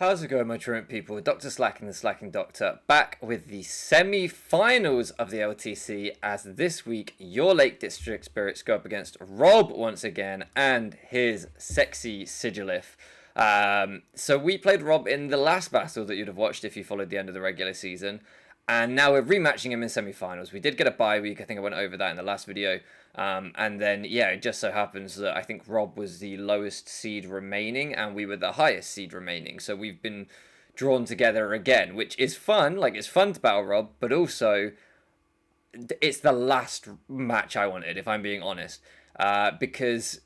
How's it going, my truant people? Dr. Slacking, the Slacking Doctor, back with the semi-finals of the LTC, as this week your Lake District Spirits go up against Rob once again and his sexy Sigilif. So we played Rob in the last battle that you'd have watched if you followed the end of the regular season, and now we're rematching him in semi-finals. We did get a bye week, I think I went over that in the last video. And then, yeah, it just so happens that I think Rob was the lowest seed remaining and we were the highest seed remaining. So we've been drawn together again, which is fun. Like, it's fun to battle Rob, but also it's the last match I wanted, if I'm being honest. Because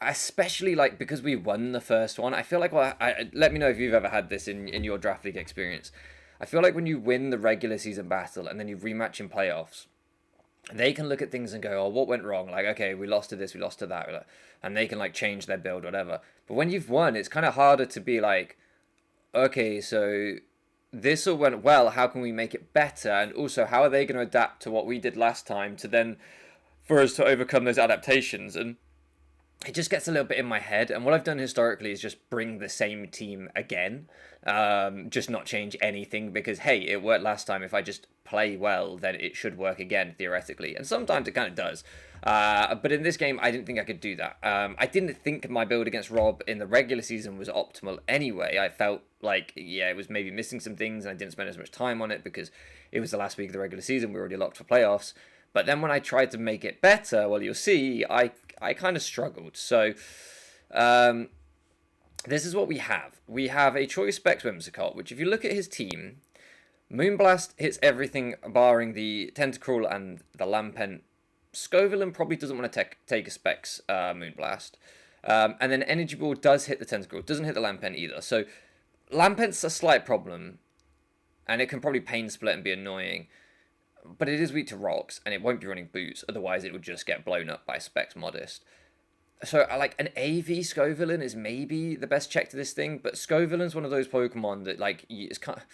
especially, like, because we won the first one, I feel like, let me know if you've ever had this in your draft league experience. I feel like when you win the regular season battle and then you rematch in playoffs, they can look at things and go, oh, what went wrong? Like, okay, we lost to this, we lost to that. And they can, like, change their build, whatever. But when you've won, it's kind of harder to be like, okay, so this all went well. How can we make it better? And also, how are they going to adapt to what we did last time to then, for us to overcome those adaptations? And it just gets a little bit in my head. And what I've done historically is just bring the same team again. Just not change anything because, hey, it worked last time. If I just play well, then it should work again, theoretically. And sometimes it kind of does. But in this game, I didn't think I could do that. I didn't think my build against Rob in the regular season was optimal anyway. I felt like, yeah, it was maybe missing some things and I didn't spend as much time on it because it was the last week of the regular season. We were already locked for playoffs. But then when I tried to make it better, well, you'll see, I kind of struggled. So, this is what we have. We have a Choice Specs Whimsicott, which if you look at his team, Moonblast hits everything barring the Tentacruel and the Lampent. Scovillain probably doesn't want to take a Specs Moonblast. And then Energy Ball does hit the Tentacruel, doesn't hit the Lampent either. So Lampent's a slight problem, and it can probably pain split and be annoying. But it is weak to rocks, and it won't be running boots, otherwise it would just get blown up by Specs Modest. So, like, an AV Scovillain is maybe the best check to this thing, but Scovillain's one of those Pokemon that, like, it's kind of,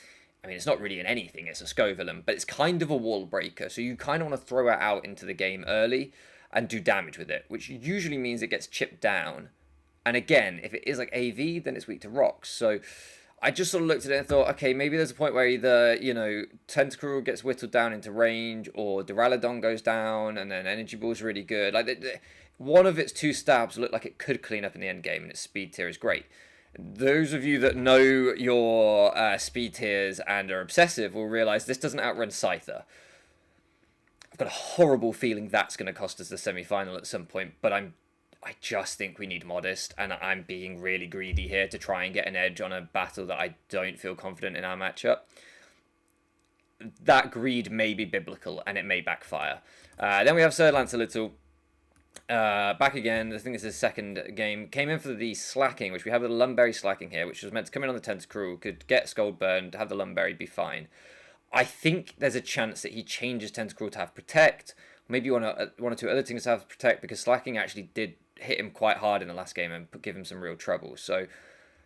I mean, it's not really in anything, it's a Scovillain, but it's kind of a wall breaker, so you kind of want to throw it out into the game early and do damage with it, which usually means it gets chipped down. And again, if it is like AV, then it's weak to rocks, so I just sort of looked at it and thought, okay, maybe there's a point where either, you know, Tentacruel gets whittled down into range, or Duraludon goes down, and then Energy Ball's really good. Like, one of its two stabs looked like it could clean up in the end game, and its speed tier is great. Those of you that know your speed tiers and are obsessive will realise this doesn't outrun Scyther. I've got a horrible feeling that's going to cost us the semi-final at some point, but I just think we need Modest, and I'm being really greedy here to try and get an edge on a battle that I don't feel confident in our matchup. That greed may be biblical, and it may backfire. Then we have Sir Lancelittle. Back again, I think this is his second game. Came in for the Slacking, which we have the Lumberry Slacking here, which was meant to come in on the Tentacruel, could get Scold Burned, have the Lumberry, be fine. I think there's a chance that he changes Tentacruel to have Protect. Maybe one or two other things to have Protect, because Slacking actually did hit him quite hard in the last game and give him some real trouble. So,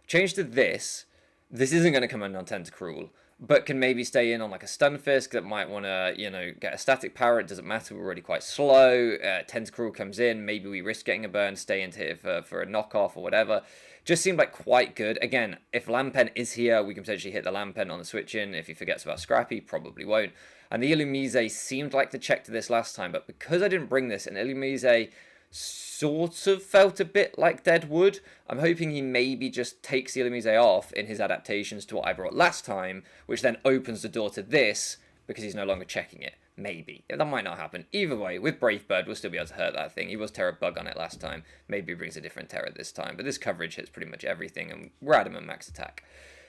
change to this. This isn't going to come in on Tentacruel, but can maybe stay in on like a Stunfisk that might want to, you know, get a static power. It doesn't matter, we're already quite slow. Tentacruel comes in, maybe we risk getting a burn, stay into it for a knockoff or whatever. Just seemed like quite good. Again, if Lampent is here, we can potentially hit the Lampent on the switch in. If he forgets about Scrappy, probably won't. And the Illumise seemed like the check to this last time, but because I didn't bring this, and Illumise sort of felt a bit like dead wood, I'm hoping he maybe just takes the Illumise off in his adaptations to what I brought last time, which then opens the door to this, because he's no longer checking it. Maybe. That might not happen. Either way, with Brave Bird, we'll still be able to hurt that thing. He was Terra Bug on it last time. Maybe he brings a different Terra this time. But this coverage hits pretty much everything, and we're at him at max attack.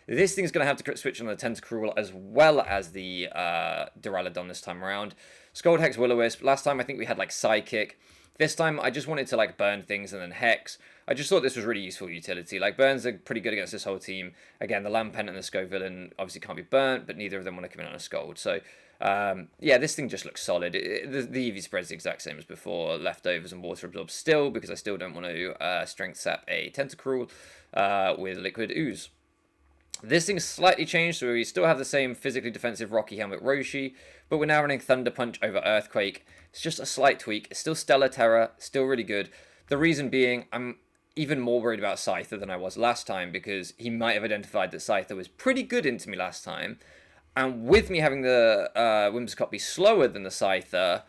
This thing's going to have to switch on the Tentacruel as well as the Duraludon this time around. Scold Hex Will-O-Wisp. Last time I think we had like Psychic. This time I just wanted to like burn things and then Hex. I just thought this was really useful utility. Like, burns are pretty good against this whole team. Again, the Lampent and the Scovillain obviously can't be burnt, but neither of them want to come in on a Scold. So, yeah, this thing just looks solid. The EV spread's the exact same as before. Leftovers and Water Absorb still, because I still don't want to Strength Sap a Tentacruel with Liquid Ooze. This thing's slightly changed, so we still have the same physically defensive Rocky Helmet Roshi, but we're now running Thunder Punch over Earthquake. It's just a slight tweak. It's still Stellar Terror, still really good. The reason being, even more worried about Scyther than I was last time, because he might have identified that Scyther was pretty good into me last time. And with me having the Whimsicott be slower than the Scyther,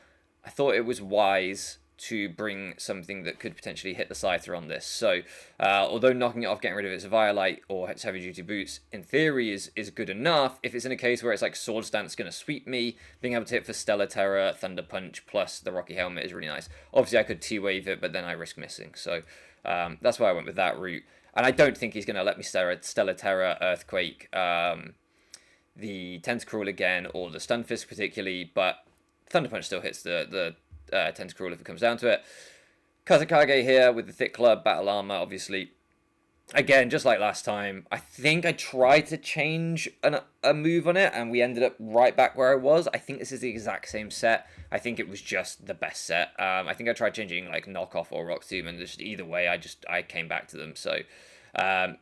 I thought it was wise to bring something that could potentially hit the Scyther on this. So, although knocking it off, getting rid of its Violite or its Heavy Duty Boots, in theory, is good enough, if it's in a case where it's like Swords Dance going to sweep me, being able to hit for Stellar Terror, Thunder Punch, plus the Rocky Helmet is really nice. Obviously, I could T-Wave it, but then I risk missing. So, that's why I went with that route. And I don't think he's going to let me Stellar Terror, Earthquake, the Tentacruel again, or the Stunfisk particularly, but Thunder Punch still hits the Tentacruel if it comes down to it. Kazekage here with the Thick Club, Battle Armor, obviously. Again, just like last time, I think I tried to change a move on it, and we ended up right back where I was. I think this is the exact same set. I think it was just the best set. I think I tried changing like Knockoff or Rock Tomb, and just either way, I came back to them. So,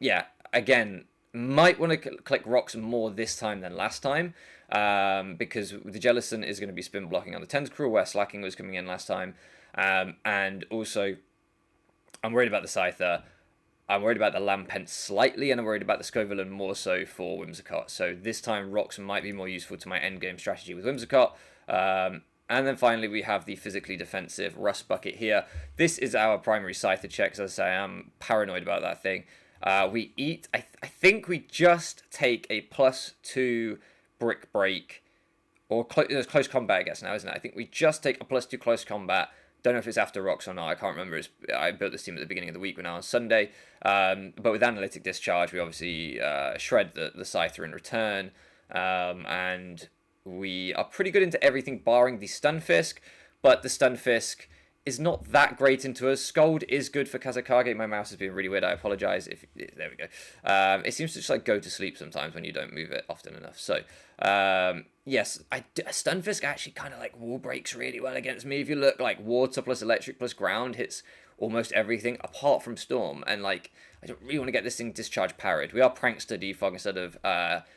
yeah, again, might want to click Rocks more this time than last time, because the Jellicent is going to be spin blocking on the Tentacruel, where Slacking was coming in last time, and also I'm worried about the Scyther. I'm worried about the Lampent slightly, and I'm worried about the Scovillain more so for Whimsicott. So this time, Rocks might be more useful to my endgame strategy with Whimsicott. And then finally, we have the physically defensive Rust Bucket here. This is our primary Scyther check, as I say, I'm paranoid about that thing. We eat, I think we just take a +2 Brick Break, or close combat, I guess now, isn't it? I think we just take a +2 close combat. Don't know if it's after Rocks or not. I can't remember. I built this team at the beginning of the week when I was on Sunday. But with Analytic Discharge, we obviously shred the Scyther in return. And we are pretty good into everything barring the Stunfisk. But the Stunfisk is not that great into us. Scold is good for Kazekage. My mouse has been really weird. I apologize. There we go. It seems to just like go to sleep sometimes when you don't move it often enough. So, yes, Stunfisk actually kind of like wall breaks really well against me. If you look, like water plus electric plus ground hits almost everything apart from Storm. And like, I don't really want to get this thing discharge parried. We are Prankster Defog instead of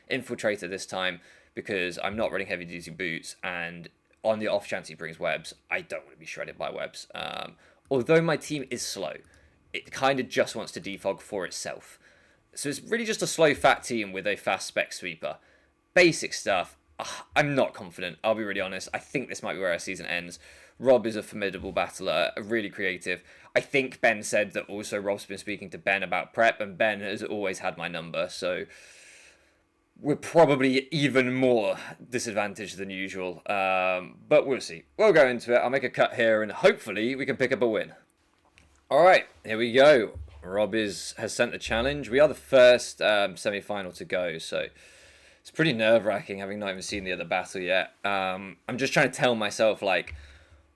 Infiltrator this time, because I'm not running Heavy Duty Boots, and on the off chance he brings webs, I don't want to be shredded by webs. Although my team is slow, it kind of just wants to defog for itself. So it's really just a slow fat team with a fast spec sweeper. Basic stuff. I'm not confident, I'll be really honest. I think this might be where our season ends. Rob is a formidable battler, really creative. I think Ben said that also Rob's been speaking to Ben about prep, and Ben has always had my number, so we're probably even more disadvantaged than usual, but we'll see. We'll go into it. I'll make a cut here, and hopefully we can pick up a win. All right, here we go. Rob has sent the challenge. We are the first semi-final to go, so it's pretty nerve-wracking having not even seen the other battle yet. I'm just trying to tell myself, like,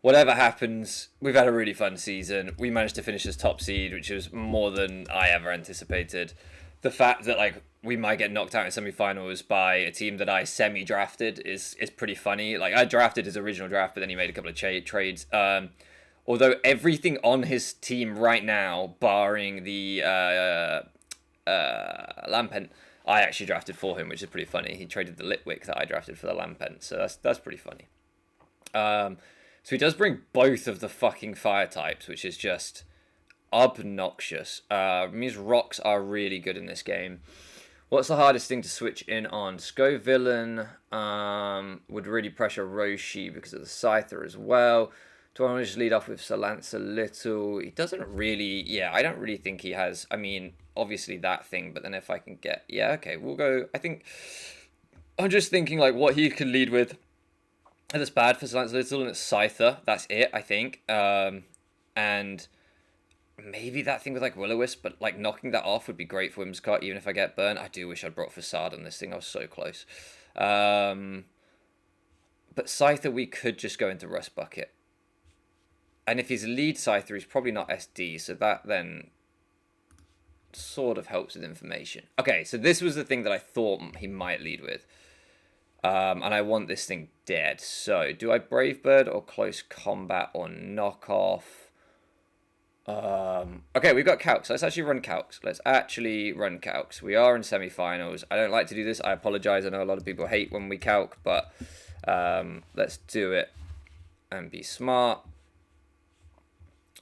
whatever happens, we've had a really fun season. We managed to finish as top seed, which was more than I ever anticipated. The fact that, like, we might get knocked out in semi-finals by a team that I semi-drafted is pretty funny. Like, I drafted his original draft, but then he made a couple of trades. Although everything on his team right now, barring the Lampent, I actually drafted for him, which is pretty funny. He traded the Litwick that I drafted for the Lampent, so that's pretty funny. So he does bring both of the fucking fire types, which is just obnoxious. Means rocks are really good in this game. What's the hardest thing to switch in on? Scovillain would really pressure Roshi because of the Scyther as well. Do I want to just lead off with Sir Lancelittle? He doesn't really... Yeah, I don't really think he has... I mean, obviously that thing, but then if I can get... Yeah, okay, we'll go... I think... I'm just thinking, like, what he could lead with. That's bad for Sir Lancelittle, and it's Scyther. That's it, I think. And... maybe that thing with, like, Will-O-Wisp, but, like, knocking that off would be great for Whimsicott, even if I get burnt. I do wish I'd brought Facade on this thing. I was so close. But Scyther, we could just go into Rust Bucket. And if he's lead Scyther, he's probably not SD, so that then sort of helps with information. Okay, so this was the thing that I thought he might lead with. And I want this thing dead. So, do I Brave Bird or Close Combat or Knockoff? Okay, we've got Calcs. Let's actually run Calcs. We are in semi-finals. I don't like to do this. I apologize. I know a lot of people hate when we calc, but let's do it and be smart.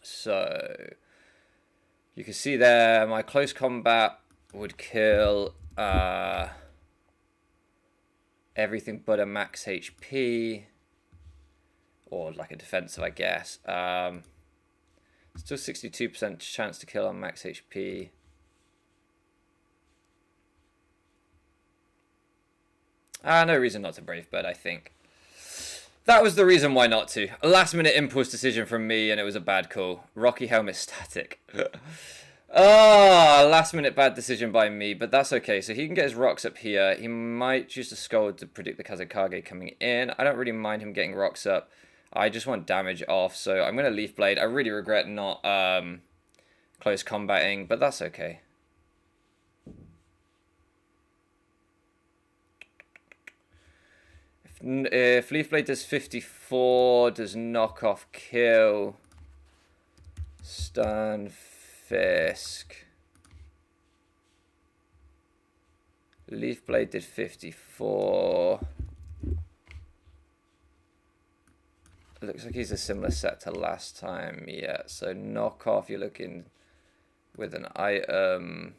So, You can see there, my close combat would kill everything but a max HP. Or like a defensive, I guess. Still 62% chance to kill on max HP. No reason not to Brave Bird, I think. That was the reason why not to. A last minute impulse decision from me, and it was a bad call. Rocky Helmet static. Last minute bad decision by me, but that's okay. So he can get his rocks up here. He might choose to Scold to predict the Kazekage coming in. I don't really mind him getting rocks up. I just want damage off, so I'm going to Leaf Blade. I really regret not close combating, but that's okay. If Leaf Blade does 54, does knock off kill, stun, Fisk. Leaf Blade did 54. It looks like he's a similar set to last time. Yeah, so knock off, you're looking with an item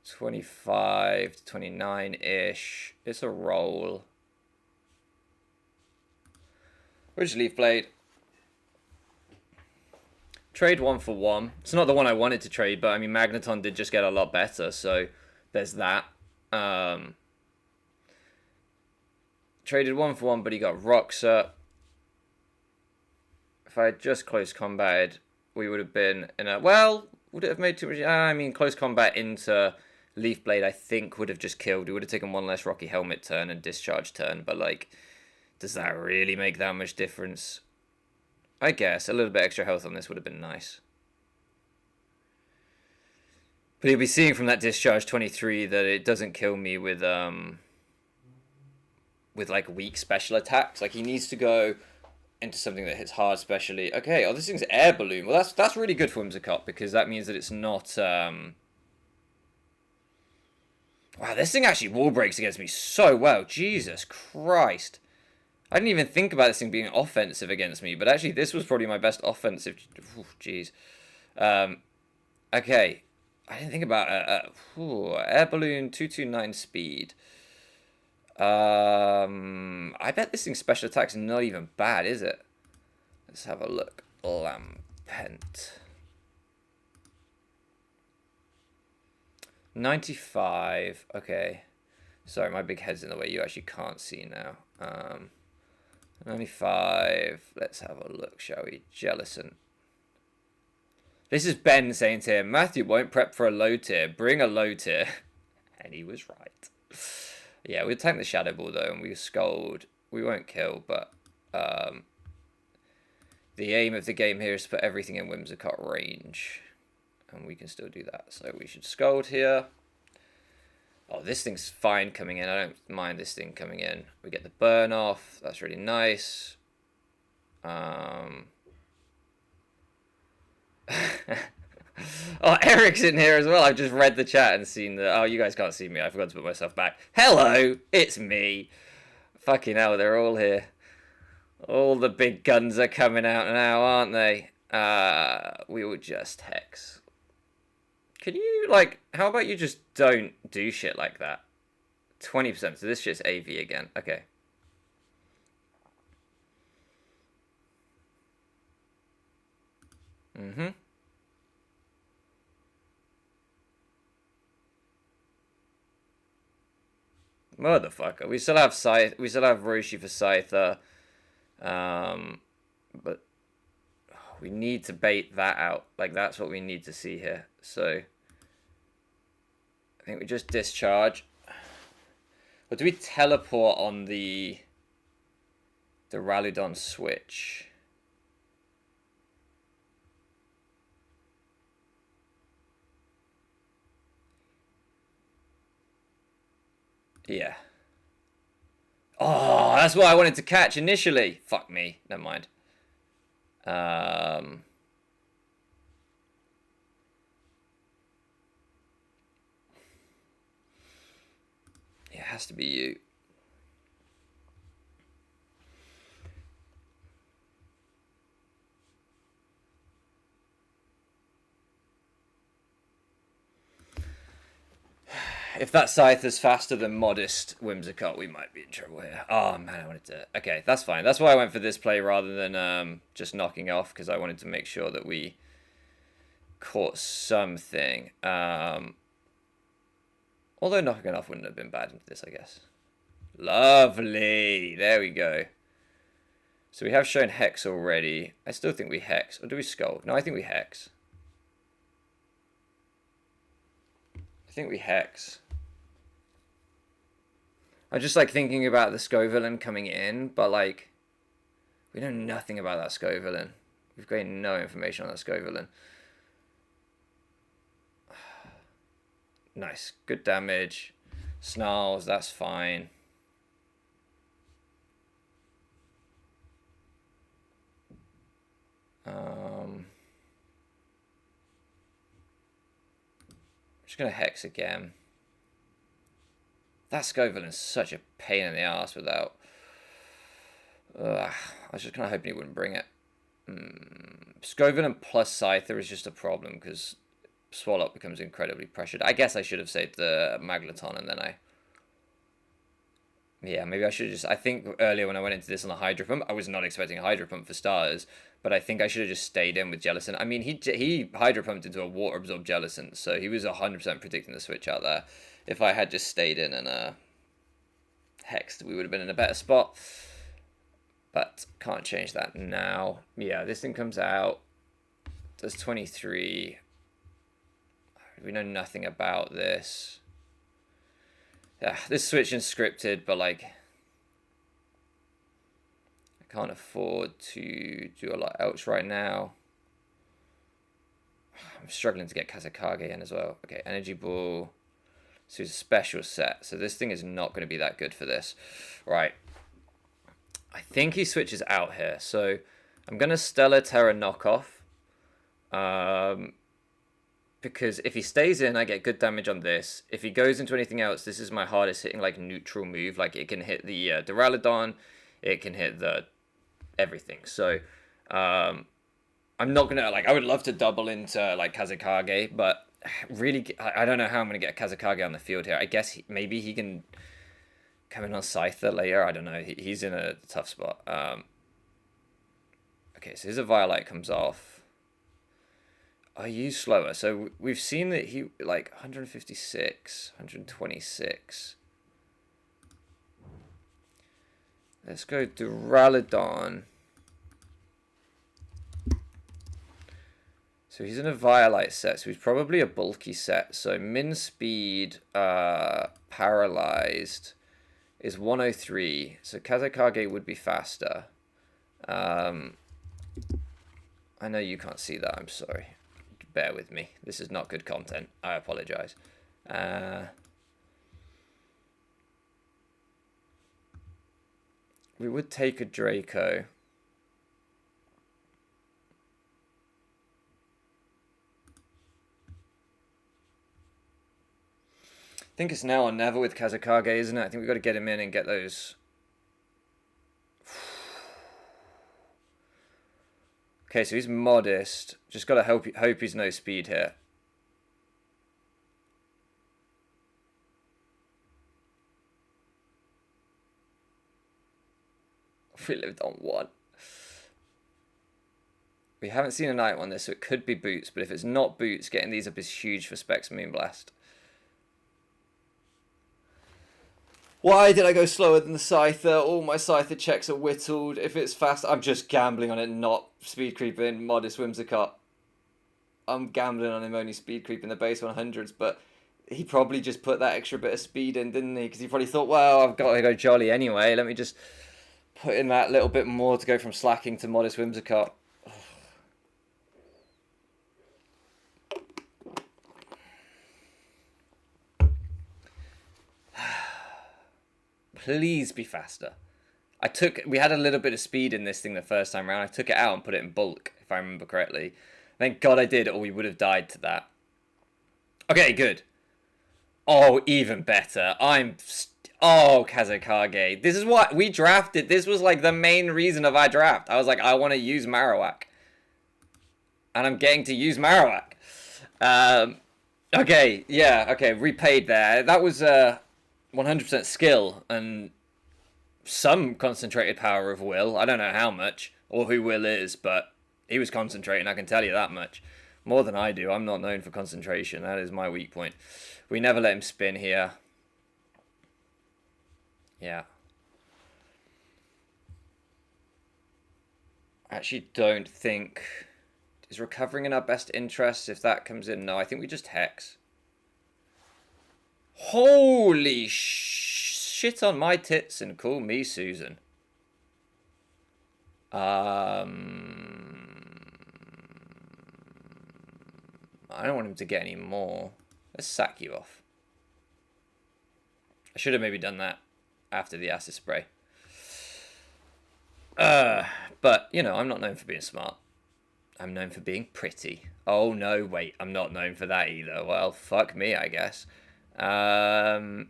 25 to 29-ish. It's a roll. Where's Leaf Blade? Trade 1 for 1. It's not the one I wanted to trade, but I mean Magneton did just get a lot better, so there's that. Traded 1 for 1, but he got rocks up. If I had just close combated, we would have been in a... Well, would it have made too much... I mean, close combat into Leaf Blade, I think, would have just killed. We would have taken one less Rocky Helmet turn and discharge turn, but, like, does that really make that much difference? I guess a little bit extra health on this would have been nice. But you'll be seeing from that discharge 23 that it doesn't kill me with like weak special attacks. Like he needs to go into something that hits hard specially. Okay, oh this thing's air balloon. Well that's really good for Whimsicott because that means that it's not wow, this thing actually wall breaks against me so well. Jesus Christ. I didn't even think about this thing being offensive against me, but actually this was probably my best offensive. Jeez. Okay. I didn't think about air balloon 229 speed. I bet this thing's special attack's not even bad, is it? Let's have a look. Lampent. 95. Okay. Sorry, my big head's in the way. You actually can't see now. 95. Let's have a look, shall we? Jellicent. This is Ben saying to him, Matthew won't prep for a low tier. Bring a low tier. And he was right. Yeah, we'll tank the Shadow Ball though, and we'll Scold. We won't kill, but the aim of the game here is to put everything in Whimsicott range. And we can still do that. So we should Scold here. Oh, this thing's fine coming in. I don't mind this thing coming in. We get the burn off. That's really nice. Oh, Eric's in here as well. I've just read the chat and seen the... Oh, you guys can't see me. I forgot to put myself back. Hello, it's me. Fucking hell, they're all here. All the big guns are coming out now, aren't they? We will just Hex. Can you, like... How about you just don't do shit like that? 20%. So this shit's AV again. Okay. Mm-hmm. Motherfucker. We still have Scythe. We still have Roshi for Scyther. But we need to bait that out. Like, that's what we need to see here. So, I think we just discharge. Or do we teleport on the Raludon switch? Yeah. Oh, that's what I wanted to catch initially. Fuck me. Never mind. It has to be you. If that scythe is faster than modest Whimsicott, we might be in trouble here. Oh man, I wanted to. Okay, that's fine. That's why I went for this play rather than just knocking off, because I wanted to make sure that we caught something. Although knocking off wouldn't have been bad into this, I guess. Lovely. There we go. So we have shown hex already. I still think we hex. Or do we skull? No, I think we hex. I think we hex. I'm just like thinking about the Scovillain coming in, but like we know nothing about that Scovillain. We've gained no information on that Scovillain. Nice. Good damage. Snarls, that's fine. Just gonna hex again. That Scovillain's such a pain in the ass without. I was just kind of hoping he wouldn't bring it. Scovillain plus Scyther is just a problem because Swallow becomes incredibly pressured. I guess I should have saved the Magleton and then yeah, maybe I should have just... I think earlier when I went into this on the Hydro Pump, I was not expecting a Hydro Pump for starters, but I think I should have just stayed in with Jellicent. I mean, he Hydro Pumped into a Water-absorbed Jellicent, so he was 100% predicting the switch out there. If I had just stayed in and hexed, we would have been in a better spot. But can't change that now. Yeah, this thing comes out. Does 23. We know nothing about this. Yeah, this switching's scripted, but like I can't afford to do a lot else right now. I'm struggling to get Kazekage in as well. Okay, Energy Ball. So it's a special set. So this thing is not going to be that good for this. Right. I think he switches out here. So I'm going to Stellar Terra knockoff. Because if he stays in, I get good damage on this. If he goes into anything else, this is my hardest hitting like neutral move. Like it can hit the Duraludon, it can hit the everything. So I'm not gonna like. I would love to double into like Kazekage, but really, I don't know how I'm gonna get Kazekage on the field here. I guess maybe he can come in on Scyther later. I don't know. He's in a tough spot. Okay, so his Violite comes off. I use slower, so we've seen that he like 156, 126. Let's go Duraludon. So he's in a Violite set, so he's probably a bulky set. So min speed, paralyzed is 103. So Kazekage would be faster. I know you can't see that. I'm sorry. Bear with me. This is not good content. I apologize. We would take a Draco. I think it's now or never with Kazekage, isn't it? I think we've got to get him in and get those. Okay, so he's modest. Just got to hope he's no speed here. We lived on one. We haven't seen a night on this, so it could be Boots. But if it's not Boots, getting these up is huge for Specs Moonblast. Why did I go slower than the Scyther? All my Scyther checks are whittled. If it's fast, I'm just gambling on it not speed creeping Modest Whimsicott. I'm gambling on him only speed creeping the base 100s, but he probably just put that extra bit of speed in, didn't he? Because he probably thought, well, I've got to go jolly anyway. Let me just put in that little bit more to go from slacking to Modest Whimsicott. Please be faster. We had a little bit of speed in this thing the first time around. I took it out and put it in bulk, if I remember correctly. Thank God I did, or we would have died to that. Okay, good. Oh, even better. Oh, Kazekage. This is what we drafted. This was like the main reason of our draft. I was like, I want to use Marowak. And I'm getting to use Marowak. Okay, yeah, okay, repaid there. That was 100% skill and some concentrated power of will. I don't know how much or who Will is, but he was concentrating, I can tell you that much. More than I do. I'm not known for concentration. That is my weak point. We never let him spin here. Yeah. I actually don't think... Is recovering in our best interest if that comes in? No, I think we just hex. Holy shit on my tits and call me Susan. I don't want him to get any more. Let's sack you off. I should have maybe done that after the acid spray. But, you know, I'm not known for being smart. I'm known for being pretty. Oh, no, wait. I'm not known for that either. Well, fuck me, I guess. Hydro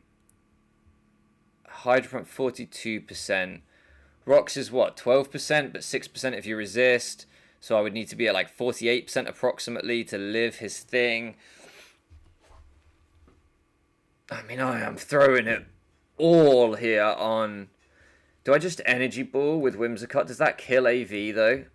Pump 42%. Rocks is what? 12%, but 6% if you resist. So I would need to be at like 48% approximately to live his thing. I mean, I am throwing it all here on... Do I just Energy Ball with Whimsicott? Does that kill AV, though?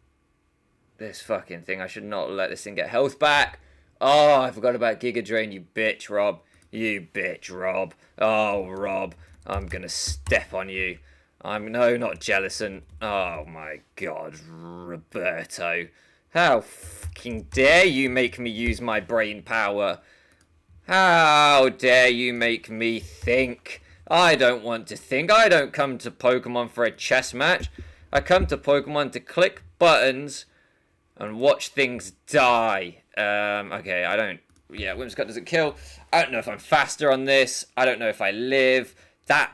This fucking thing. I should not let this thing get health back. Oh, I forgot about Giga Drain, you bitch, Rob. You bitch, Rob. Oh, Rob. I'm gonna step on you. No, not Jellison. Oh, my God, Roberto. How fucking dare you make me use my brain power? How dare you make me think? I don't want to think. I don't come to Pokemon for a chess match. I come to Pokemon to click buttons and watch things die. Okay, I don't... Yeah, Whimsicott doesn't kill. I don't know if I'm faster on this. I don't know if I live. That...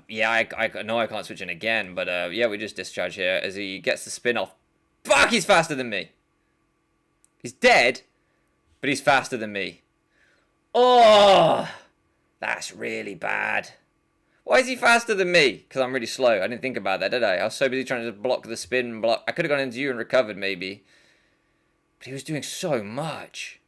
yeah, I know I can't switch in again, but yeah, we just discharge here as he gets the spin off. Fuck, he's faster than me. He's dead, but he's faster than me. Oh, that's really bad. Why is he faster than me? Because I'm really slow. I didn't think about that, did I? I was so busy trying to block the spin. I could have gone into you and recovered, maybe. But he was doing so much.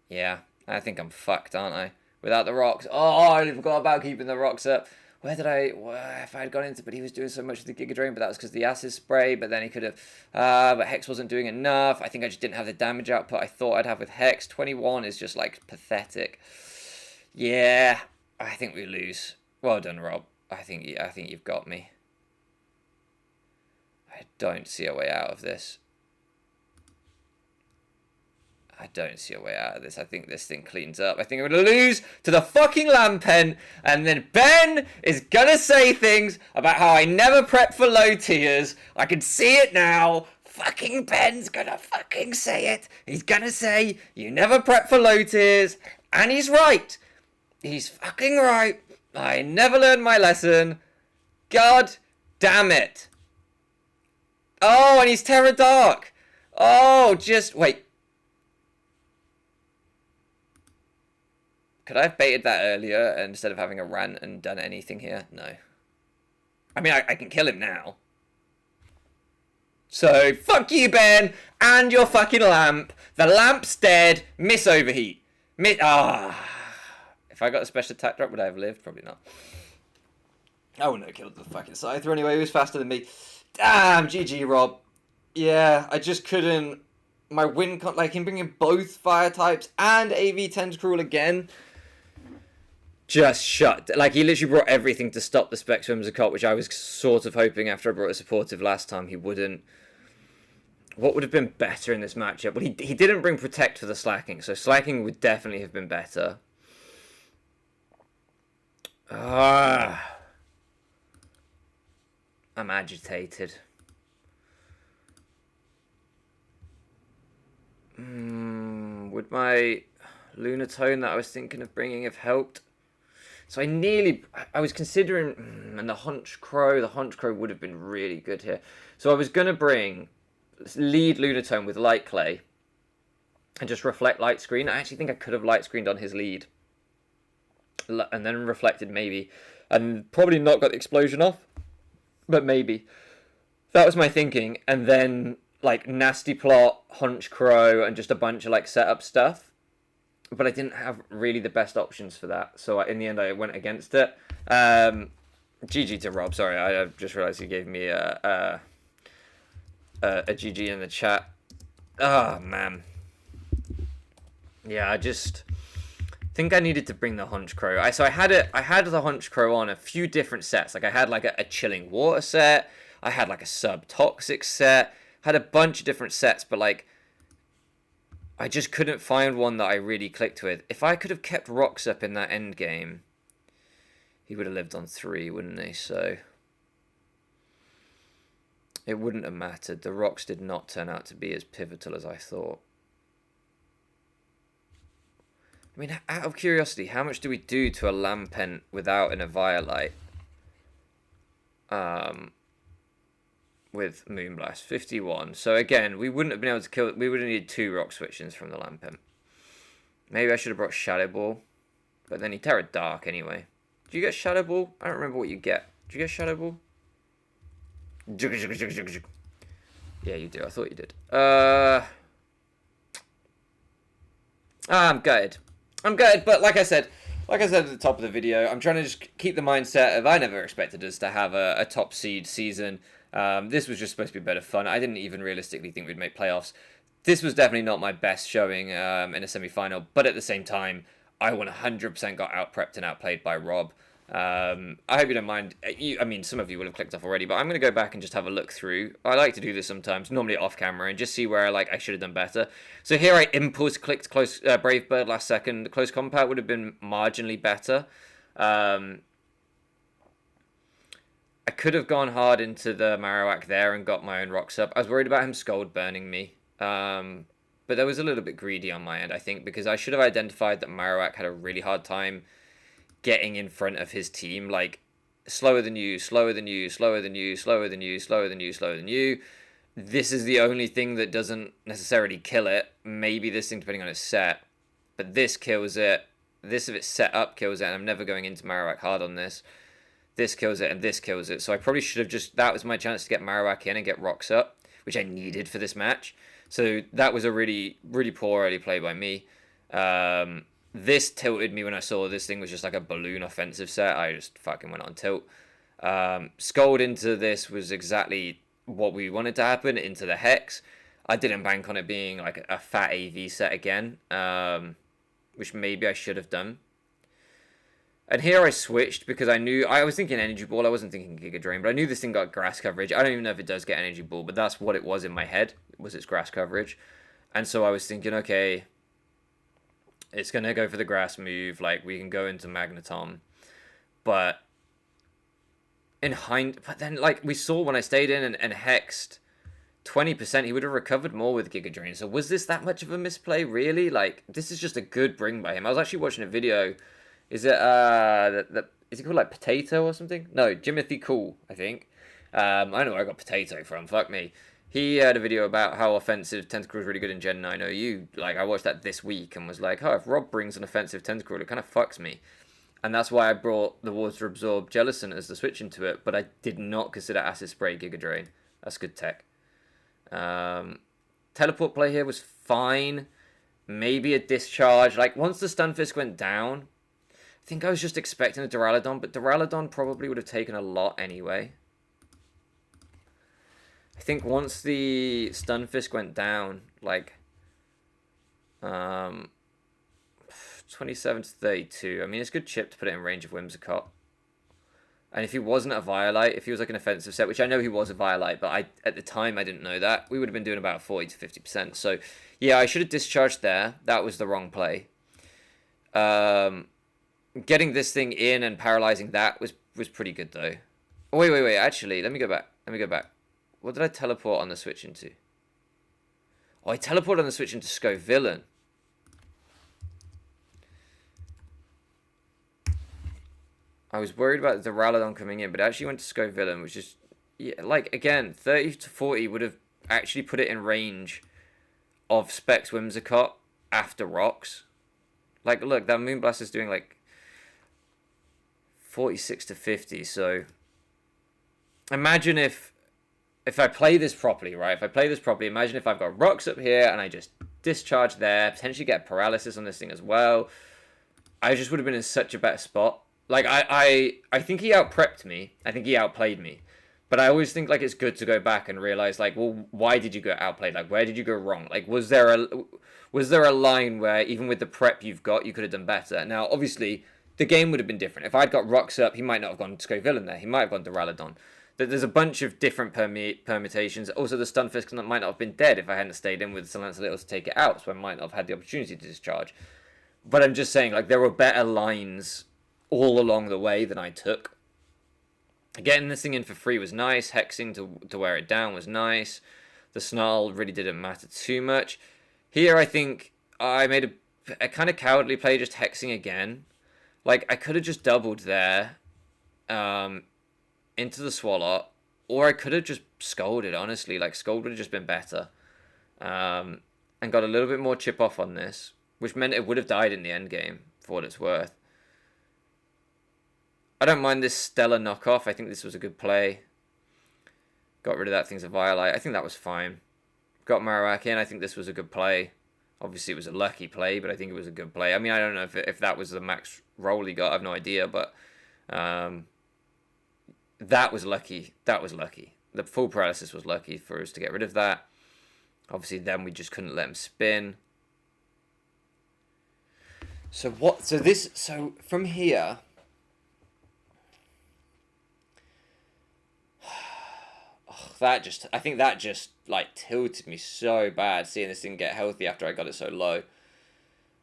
Yeah, I think I'm fucked, aren't I? Without the rocks. Oh, I forgot about keeping the rocks up. If I had gone into, but he was doing so much with the Giga Drain, but that was because the acid spray, but then he could have, but Hex wasn't doing enough. I think I just didn't have the damage output I thought I'd have with Hex. 21 is just, like, pathetic. Yeah, I think we lose. Well done, Rob. I think you've got me. I don't see a way out of this. I don't see a way out of this. I think this thing cleans up. I think I'm going to lose to the fucking LAMPENT. And then Ben is going to say things about how I never prep for low tiers. I can see it now. Fucking Ben's going to fucking say it. He's going to say, you never prep for low tiers. And he's right. He's fucking right. I never learned my lesson. God damn it. Oh, and he's Terra Dark. Oh, just... Wait. Could I have baited that earlier instead of having a rant and done anything here? No. I mean, I can kill him now. So, fuck you, Ben, and your fucking lamp. The lamp's dead. Miss overheat. If I got a special attack drop, would I have lived? Probably not. I wouldn't have killed the fucking Scyther anyway. He was faster than me. Damn, GG, Rob. Yeah, I just couldn't... My win... Like, him bringing both fire types and AV Tentacruel again... Just shut. Like, he literally brought everything to stop the Specs Whimsicott, which I was sort of hoping after I brought a supportive last time he wouldn't. What would have been better in this matchup? Well, he didn't bring Protect for the Slacking, so Slacking would definitely have been better. I'm agitated. Would my Lunatone that I was thinking of bringing have helped? So I was considering, and the Hunch Crow would have been really good here. So I was going to bring lead Lunatone with Light Clay and just reflect Light Screen. I actually think I could have Light Screened on his lead and then reflected maybe, and probably not got the explosion off, but maybe. That was my thinking, and then like nasty plot, hunch crow, and just a bunch of like setup stuff. But I didn't have really the best options for that, so in the end I went against it. GG to Rob. Sorry, I just realised he gave me a GG in the chat. Oh man, yeah, I just think I needed to bring the hunch crow. I had the hunch crow on a few different sets. Like I had like a chilling water set. I had like a sub toxic set. Had a bunch of different sets, but like I just couldn't find one that I really clicked with. If I could have kept rocks up in that end game, he would have lived on 3, wouldn't he? So it wouldn't have mattered. The rocks did not turn out to be as pivotal as I thought. I mean, out of curiosity, how much do we do to a Lampent without an Eviolite? With Moonblast, 51. So again, we wouldn't have been able to kill it. We would have needed 2 rock switchings from the Lampent. Maybe I should have brought Shadow Ball, but then he Terra Dark anyway. Do you get Shadow Ball? I don't remember what you get. Do you get Shadow Ball? Yeah, you do. I thought you did. I'm gutted. I'm gutted, but like I said at the top of the video, I'm trying to just keep the mindset of I never expected us to have a top seed season. This was just supposed to be better fun. I didn't even realistically think we'd make playoffs. This was definitely not my best showing in a semi-final, but at the same time, I 100% got out-prepped and outplayed by Rob. I hope you don't mind. I mean, some of you will have clicked off already, but I'm going to go back and just have a look through. I like to do this sometimes, normally off camera, and just see where I should have done better. So here I impulse clicked close Brave Bird last second. The close combat would have been marginally better. I could have gone hard into the Marowak there and got my own rocks up. I was worried about him Scold burning me. But that was a little bit greedy on my end, I think, because I should have identified that Marowak had a really hard time getting in front of his team, like slower than you, slower than you, slower than you, slower than you, slower than you, slower than you. This is the only thing that doesn't necessarily kill it. Maybe this thing, depending on its set, but this kills it. This, if it's set up, kills it, and I'm never going into Marowak hard on this. This kills it, and this kills it. So I probably should have just, that was my chance to get Marowak in and get rocks up, which I needed for this match. So that was a really, really poor early play by me. This tilted me when I saw this thing was just like a balloon offensive set. I just fucking went on tilt. Scold into this was exactly what we wanted to happen, into the Hex. I didn't bank on it being like a fat AV set again, which maybe I should have done. And here I switched because I was thinking Energy Ball. I wasn't thinking Giga Drain, but I knew this thing got grass coverage. I don't even know if it does get Energy Ball, but that's what it was in my head, was its grass coverage. And so I was thinking, okay, it's going to go for the grass move. Like, we can go into Magneton. But then, like, we saw when I stayed in and hexed 20%, he would have recovered more with Giga Drain. So was this that much of a misplay, really? Like, this is just a good bring by him. I was actually watching a video. Is it, is it called, like, Potato or something? No, Jimothy Cool, I think. I don't know where I got Potato from. Fuck me. He had a video about how offensive Tentacruel is really good in Gen 9 OU. Like, I watched that this week and was like, oh, if Rob brings an offensive Tentacruel, it kind of fucks me. And that's why I brought the Water Absorb Jellicent as the switch into it, but I did not consider Acid Spray Giga Drain. That's good tech. Teleport play here was fine. Maybe a discharge. Like, once the Stunfisk went down, I think I was just expecting a Duraludon, but Duraludon probably would have taken a lot anyway. I think once the Stunfisk went down, like 27 to 32. I mean, it's a good chip to put it in range of Whimsicott. And if he wasn't a Violite, if he was like an offensive set, which I know he was a Violite, but at the time I didn't know that, we would have been doing about 40 to 50%. So yeah, I should have discharged there. That was the wrong play. Getting this thing in and paralyzing that was pretty good though. Oh, wait. Actually, let me go back. What did I teleport on the switch into? Oh, I teleported on the switch into Scovillain. I was worried about the Duraludon coming in, but it actually went to Scovillain, which is, yeah, like, again, 30 to 40 would have actually put it in range of Specs Whimsicott after Rocks. Like, look, that Moonblast is doing, like, 46 to 50, so imagine if if I play this properly, right? If I play this properly, imagine if I've got rocks up here and I just discharge there, potentially get paralysis on this thing as well. I just would have been in such a better spot. Like, I think he out-prepped me. I think he outplayed me. But I always think, like, it's good to go back and realize, like, well, why did you get outplayed? Like, where did you go wrong? Like, was there a line where, even with the prep you've got, you could have done better? Now, obviously, the game would have been different. If I'd got rocks up, he might not have gone to go villain there. He might have gone to Raladon. There's a bunch of different permutations. Also, the Stunfisk might not have been dead if I hadn't stayed in with Sir Lancelot to take it out, so I might not have had the opportunity to discharge. But I'm just saying, like, there were better lines all along the way than I took. Getting this thing in for free was nice. Hexing to wear it down was nice. The Snarl really didn't matter too much. Here, I think I made a kind of cowardly play, just hexing again. Like, I could have just doubled there into the Swallow, or I could have just scolded, honestly. Like, Scold would have just been better. And got a little bit more chip off on this, which meant it would have died in the end game, for what it's worth. I don't mind this Stellar knockoff. I think this was a good play. Got rid of that thing's a Violite. I think that was fine. Got Marowak in. I think this was a good play. Obviously, it was a lucky play, but I think it was a good play. I mean, I don't know if that was the max roll he got. I have no idea, but that was lucky. That was lucky. The full paralysis was lucky for us to get rid of that. Obviously, then we just couldn't let him spin. So what? So from here. I think that just like tilted me so bad seeing this thing get healthy after I got it so low.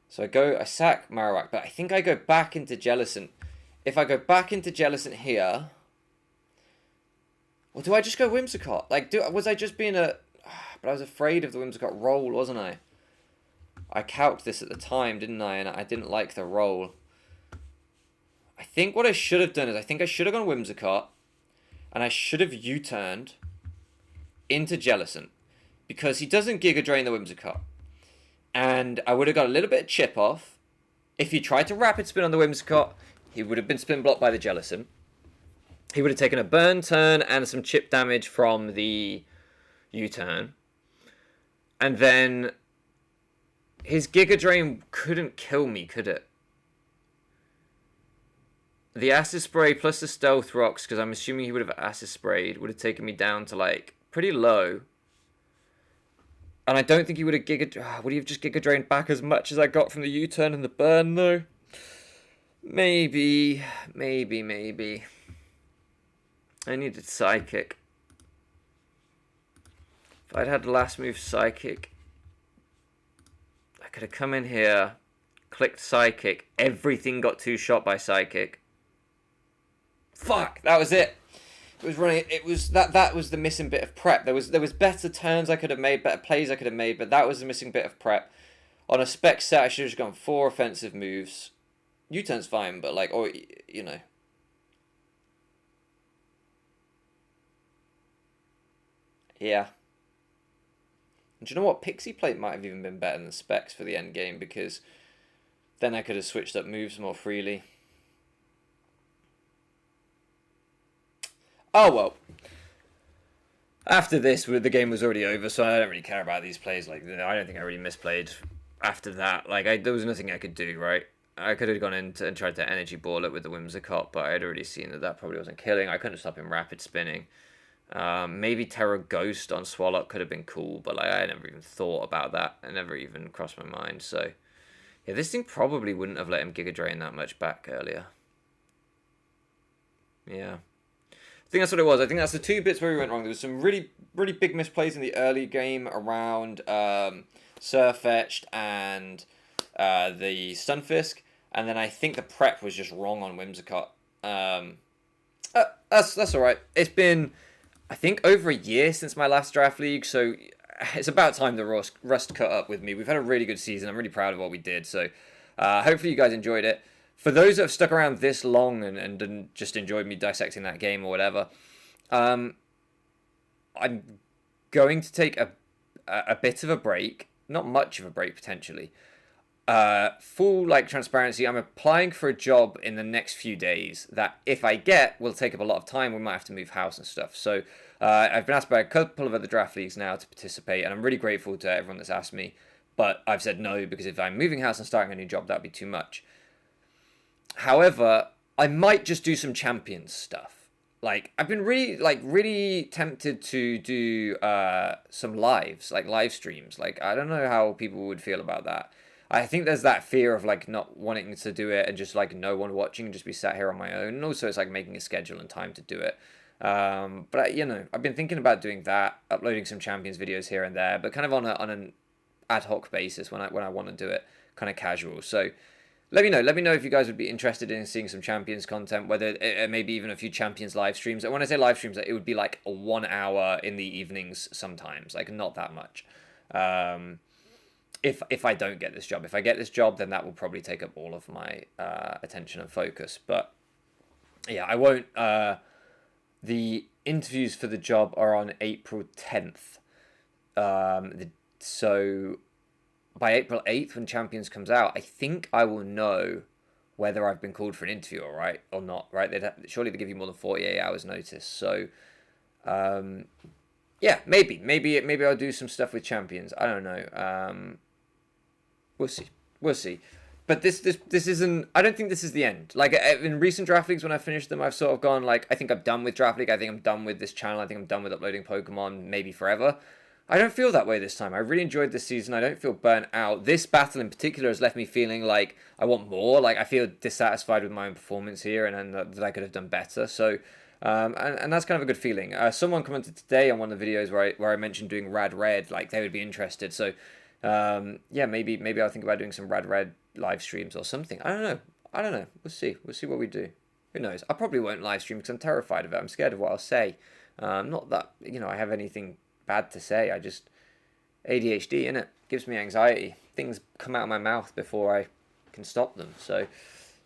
So I sack Marowak, but I think I go back into Jellicent. If I go back into Jellicent here, or do I just go Whimsicott? Like, was I just being a? But I was afraid of the Whimsicott roll, wasn't I? I calced this at the time, didn't I? And I didn't like the roll. I think what I should have done is I think I should have gone Whimsicott, and I should have U-turned into Jellicent, because he doesn't Giga Drain the Whimsicott. And I would have got a little bit of chip off. If he tried to Rapid Spin on the Whimsicott, he would have been spin blocked by the Jellicent. He would have taken a burn turn and some chip damage from the U-turn. And then his Giga Drain couldn't kill me, could it? The Acid Spray plus the Stealth Rocks, because I'm assuming he would have Acid Sprayed, would have taken me down to, like, pretty low. And I don't think he would have would he have just Giga Drained back as much as I got from the U-turn and the burn, though? Maybe. I needed Psychic. If I'd had last move Psychic, I could have come in here, clicked Psychic, everything got two-shot by Psychic. Fuck, that was it. It was running. It was that was the missing bit of prep. There was better turns I could have made, better plays I could have made, but that was the missing bit of prep. On a spec set, I should have just gone 4 offensive moves. U-turn's fine, but like, or you know. Yeah. And do you know what? Pixie Plate might have even been better than specs for the end game, because then I could have switched up moves more freely. Oh, well. After this, the game was already over, so I don't really care about these plays. Like, I don't think I really misplayed after that. Like, there was nothing I could do, right? I could have gone in and tried to energy ball it with the Whimsicott, but I had already seen that probably wasn't killing. I couldn't stop him rapid spinning. Maybe Terra Ghost on Swallow could have been cool, but like, I never even thought about that. It never even crossed my mind. So, yeah, this thing probably wouldn't have let him Giga Drain that much back earlier. Yeah. I think that's what it was. I think that's the 2 bits where we went wrong. There was some really, really big misplays in the early game around Surfetched and the Stunfisk. And then I think the prep was just wrong on Whimsicott. That's all right. It's been, I think, over a year since my last Draft League, so it's about time the rust cut up with me. We've had a really good season. I'm really proud of what we did, so hopefully you guys enjoyed it. For those that have stuck around this long and just enjoyed me dissecting that game or whatever, I'm going to take a bit of a break, not much of a break potentially. full like transparency, I'm applying for a job in the next few days that if I get will take up a lot of time. We might have to move house and stuff. So I've been asked by a couple of other draft leagues now to participate, and I'm really grateful to everyone that's asked me. But I've said no because if I'm moving house and starting a new job, that'd be too much. However, I might just do some champions stuff. Like I've been really tempted to do some lives, like live streams. Like I don't know how people would feel about that. I think there's that fear of like not wanting to do it and just like no one watching and just be sat here on my own. And also it's like making a schedule and time to do it. But you know, I've been thinking about doing that, uploading some champions videos here and there, but kind of on an ad hoc basis when I want to do it, kind of casual. So let me know. Let me know if you guys would be interested in seeing some champions content, whether maybe even a few champions live streams. And when I say live streams, it would be like 1 hour in the evenings sometimes, like not that much. If I don't get this job, if I get this job, then that will probably take up all of my attention and focus. But yeah, I won't. The interviews for the job are on April 10th. So by April 8th, when Champions comes out, I think I will know whether I've been called for an interview or not, right? Surely they give you more than 48 hours notice. So, yeah, maybe I'll do some stuff with Champions. I don't know. We'll see. But this isn't. I don't think this is the end. Like in recent draft leagues, when I finished them, I've sort of gone like, I think I'm done with draft league. I think I'm done with this channel. I think I'm done with uploading Pokemon, maybe forever. I don't feel that way this time. I really enjoyed this season. I don't feel burnt out. This battle in particular has left me feeling like I want more. Like I feel dissatisfied with my own performance here, and that I could have done better. So, and that's kind of a good feeling. Someone commented today on one of the videos where I mentioned doing Rad Red, like they would be interested. So, yeah, maybe I'll think about doing some Rad Red live streams or something. I don't know. We'll see what we do. Who knows? I probably won't live stream because I'm terrified of it. I'm scared of what I'll say. Not that I have anything bad to say. I just ADHD, innit? Gives me anxiety. Things come out of my mouth before I can stop them. So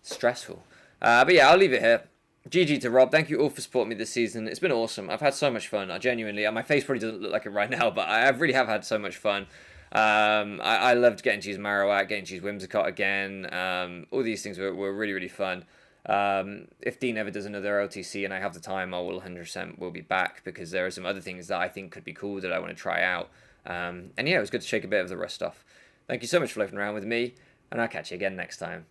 stressful. But yeah, I'll leave it here. GG to Rob. Thank you all for supporting me this season. It's been awesome. I've had so much fun. I genuinely, my face probably doesn't look like it right now, but I really have had so much fun. I loved getting to use Marowak, getting to use Whimsicott again. All these things were really, really fun. If Dean ever does another LTC and I have the time, I will 100% will be back because there are some other things that I think could be cool that I want to try out. And yeah, it was good to shake a bit of the rust off. Thank you so much for loafing around with me, and I'll catch you again next time.